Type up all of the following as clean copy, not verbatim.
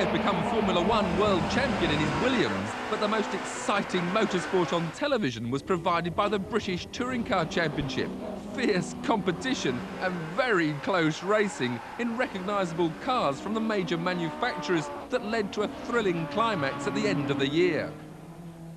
may have become Formula One world champion in his Williams, but the most exciting motorsport on television was provided by the British Touring Car Championship. Fierce competition and very close racing in recognisable cars from the major manufacturers that led to a thrilling climax at the end of the year.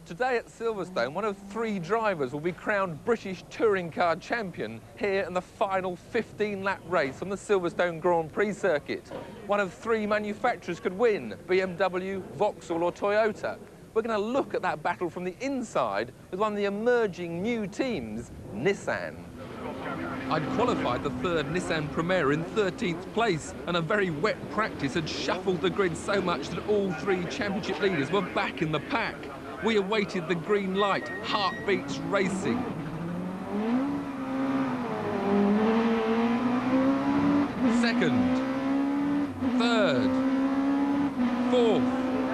Today at Silverstone, one of 3 drivers will be crowned British Touring Car Champion here in the final 15-lap race on the Silverstone Grand Prix circuit. One of 3 manufacturers could win, BMW, Vauxhall or Toyota. We're going to look at that battle from the inside with one of the emerging new teams, Nissan. I'd qualified the 3rd Nissan Primera in 13th place, and a very wet practice had shuffled the grid so much that all 3 championship leaders were back in the pack. We awaited the green light, heartbeats racing. Second, third, fourth,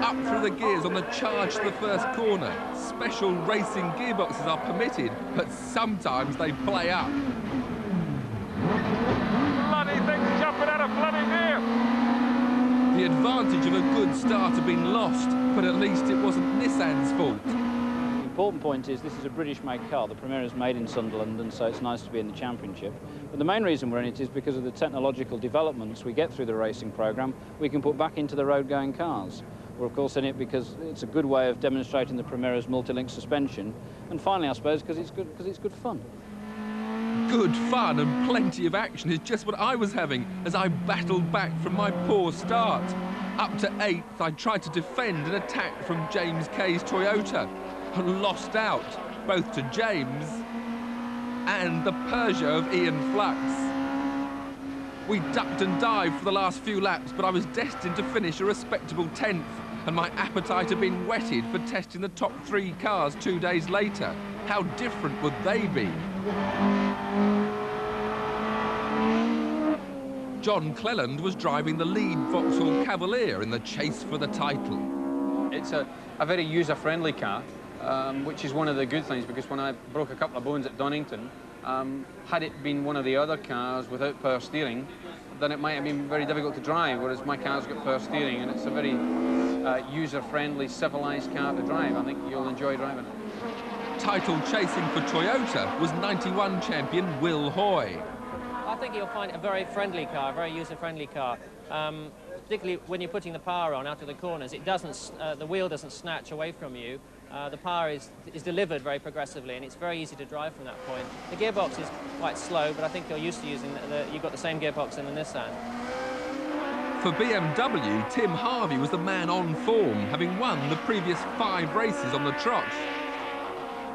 up through the gears on the charge to the first corner. Special racing gearboxes are permitted, but sometimes they play up. Bloody thing's jumping out of bloody gear! The advantage of a good start had been lost, but at least it wasn't Nissan's fault. The important point is this is a British-made car. The Primera is made in Sunderland, and so it's nice to be in the championship. But the main reason we're in it is because of the technological developments we get through the racing programme, we can put back into the road-going cars. We're of course in it because it's a good way of demonstrating the Primera's multi-link suspension, and finally, I suppose, because it's good fun. Good fun and plenty of action is just what I was having as I battled back from my poor start. Up to 8th, I tried to defend an attack from James Kay's Toyota and lost out, both to James and the Peugeot of Ian Flux. We ducked and dived for the last few laps, but I was destined to finish a respectable 10th, and my appetite had been whetted for testing the top 3 cars 2 days later. How different would they be? John Cleland was driving the lead Vauxhall Cavalier in the chase for the title. It's a very user-friendly car, which is one of the good things, because when I broke a couple of bones at Donington, had it been one of the other cars without power steering, then it might have been very difficult to drive, whereas my car's got power steering, and it's a very user-friendly, civilised car to drive. I think you'll enjoy driving it. Title chasing for Toyota was 91 champion Will Hoy. I think you'll find it a very friendly car, a very user-friendly car. Particularly when you're putting the power on out of the corners, it doesn't, the wheel doesn't snatch away from you. The power is delivered very progressively, and it's very easy to drive from that point. The gearbox is quite slow, but I think you're used to using you've got the same gearbox in the Nissan. For BMW, Tim Harvey was the man on form, having won the previous 5 races on the trot.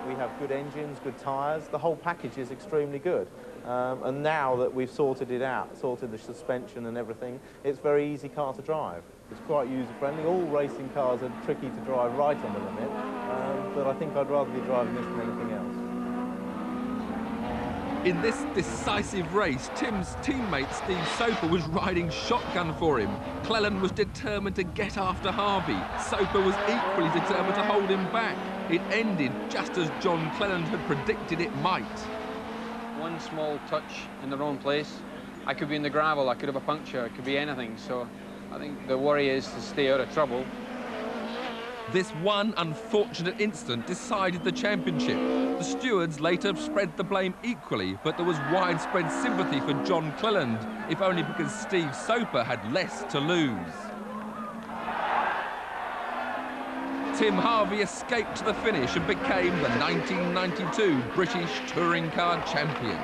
We have good engines, good tyres, the whole package is extremely good. And now that we've sorted it out, sorted the suspension and everything, it's a very easy car to drive. It's quite user-friendly. All racing cars are tricky to drive right on the limit, but I think I'd rather be driving this than anything else. In this decisive race, Tim's teammate Steve Soper was riding shotgun for him. Cleland was determined to get after Harvey. Soper was equally determined to hold him back. It ended just as John Cleland had predicted it might. One small touch in the wrong place, I could be in the gravel, I could have a puncture, it could be anything, so I think the worry is to stay out of trouble. This one unfortunate incident decided the championship. The stewards later spread the blame equally, but there was widespread sympathy for John Cleland, if only because Steve Soper had less to lose. Tim Harvey escaped to the finish and became the 1992 British Touring Car Champion.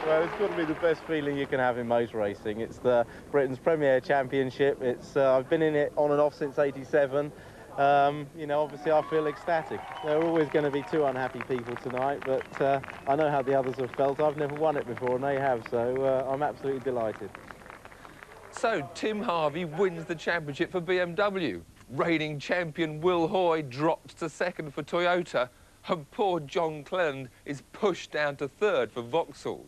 Well, it's got to be the best feeling you can have in motor racing. It's the Britain's premier championship. I've been in it on and off since '87. You know, obviously I feel ecstatic. There are always going to be 2 unhappy people tonight, but I know how the others have felt. I've never won it before, and they have, so I'm absolutely delighted. So Tim Harvey wins the championship for BMW. Reigning champion Will Hoy drops to 2nd for Toyota, and poor John Cleland is pushed down to 3rd for Vauxhall.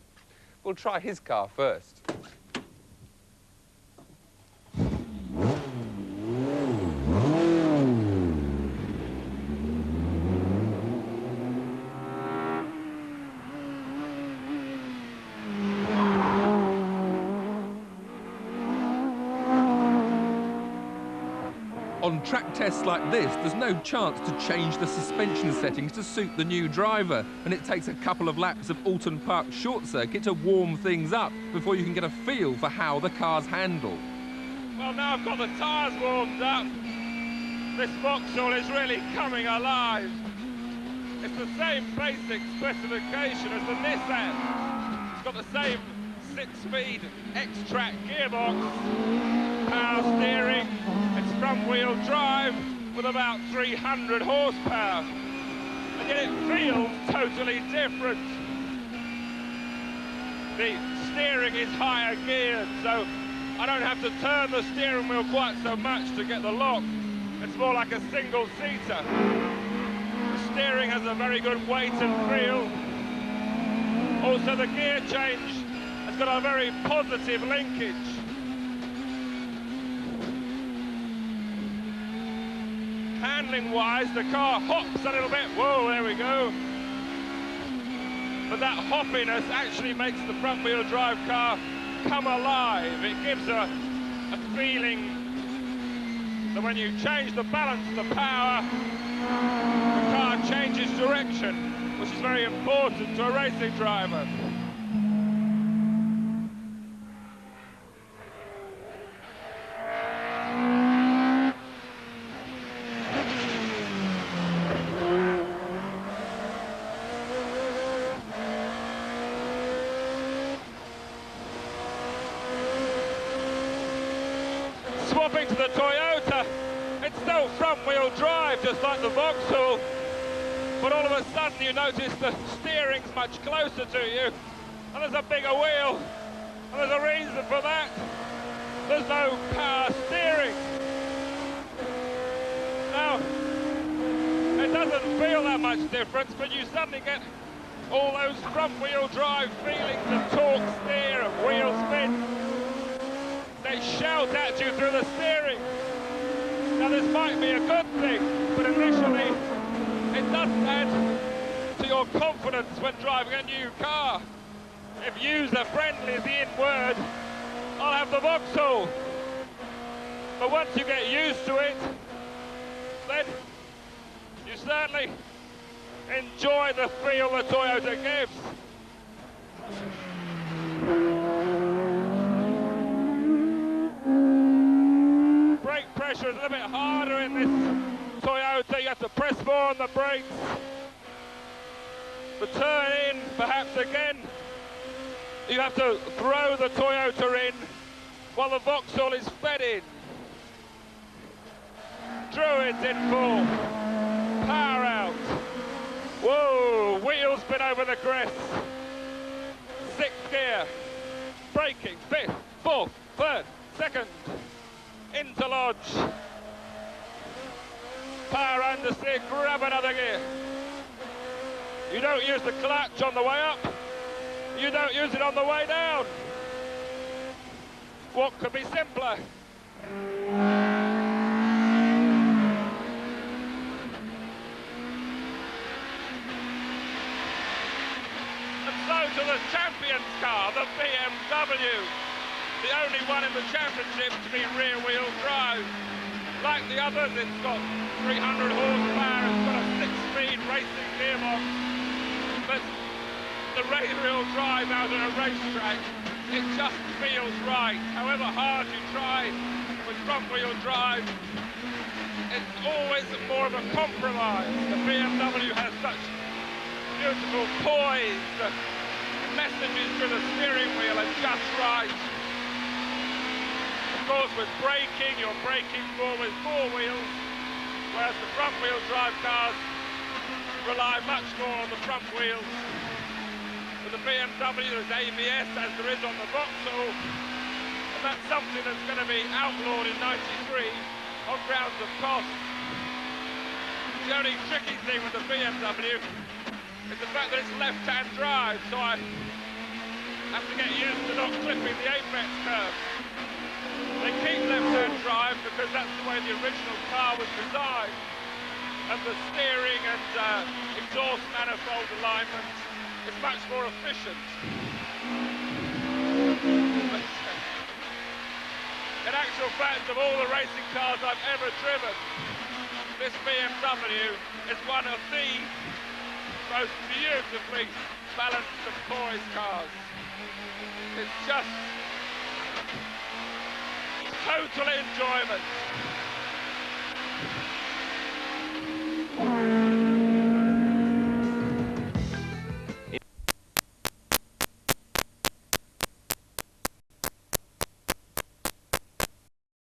We'll try his car first. On track tests like this, there's no chance to change the suspension settings to suit the new driver, and it takes a couple of laps of Alton Park short circuit to warm things up before you can get a feel for how the cars handle. Well, now I've got the tyres warmed up, this Vauxhall is really coming alive. It's the same basic specification as the Nissan. It's got the same 6-speed X-Track gearbox, power steering, it's front-wheel drive with about 300 horsepower. And yet it feels totally different. The steering is higher geared, so I don't have to turn the steering wheel quite so much to get the lock. It's more like a single-seater. The steering has a very good weight and feel. Also, the gear change has got a very positive linkage. Handling-wise, the car hops a little bit. Whoa, there we go. But that hoppiness actually makes the front-wheel drive car come alive. It gives a feeling that when you change the balance of the power, the car changes direction, which is very important to a racing driver. Swapping to the Toyota, it's still front-wheel drive, just like the Vauxhall, but all of a sudden you notice the steering's much closer to you, and there's a bigger wheel, and there's a reason for that. There's no power steering. Now, it doesn't feel that much difference, but you suddenly get all those front-wheel drive feelings of torque, steer, of wheel spin. They shout at you through the steering. Now this might be a good thing, but initially it doesn't add to your confidence when driving a new car. If user-friendly is the in word, I'll have the Vauxhall. But once you get used to it, then you certainly enjoy the feel the Toyota gives. Brake pressure is a little bit harder in this Toyota. You have to press more on the brakes. The turn in, perhaps again, you have to throw the Toyota in while the Vauxhall is fed in. Druid's in full. Power out. Whoa, wheel spin over the crest. Sixth gear. Braking, fifth, fourth, third, second. Into lodge. Power understeer, grab another gear. You don't use the clutch on the way up. You don't use it on the way down. What could be simpler? And so to the champion's car, the BMW. The only one in the championship to be rear-wheel drive. Like the others, it's got 300 horsepower, it's got a 6-speed racing gearbox. But the rear-wheel drive out on a racetrack, it just feels right. However hard you try with front-wheel drive, it's always more of a compromise. The BMW has such beautiful poise. The messages through the steering wheel are just right. Of course, with braking, you're braking more with four wheels, whereas the front-wheel drive cars rely much more on the front wheels. With the BMW, there's ABS, as there is on the Vauxhall, and that's something that's going to be outlawed in '93 on grounds of cost. The only tricky thing with the BMW is the fact that it's left-hand drive, so I have to get used to not clipping the apex curve. They keep left-hand drive because that's the way the original car was designed, and the steering and exhaust manifold alignment is much more efficient. In actual fact, of all the racing cars I've ever driven, this BMW is one of the most beautifully balanced and poised cars. It's just total enjoyment.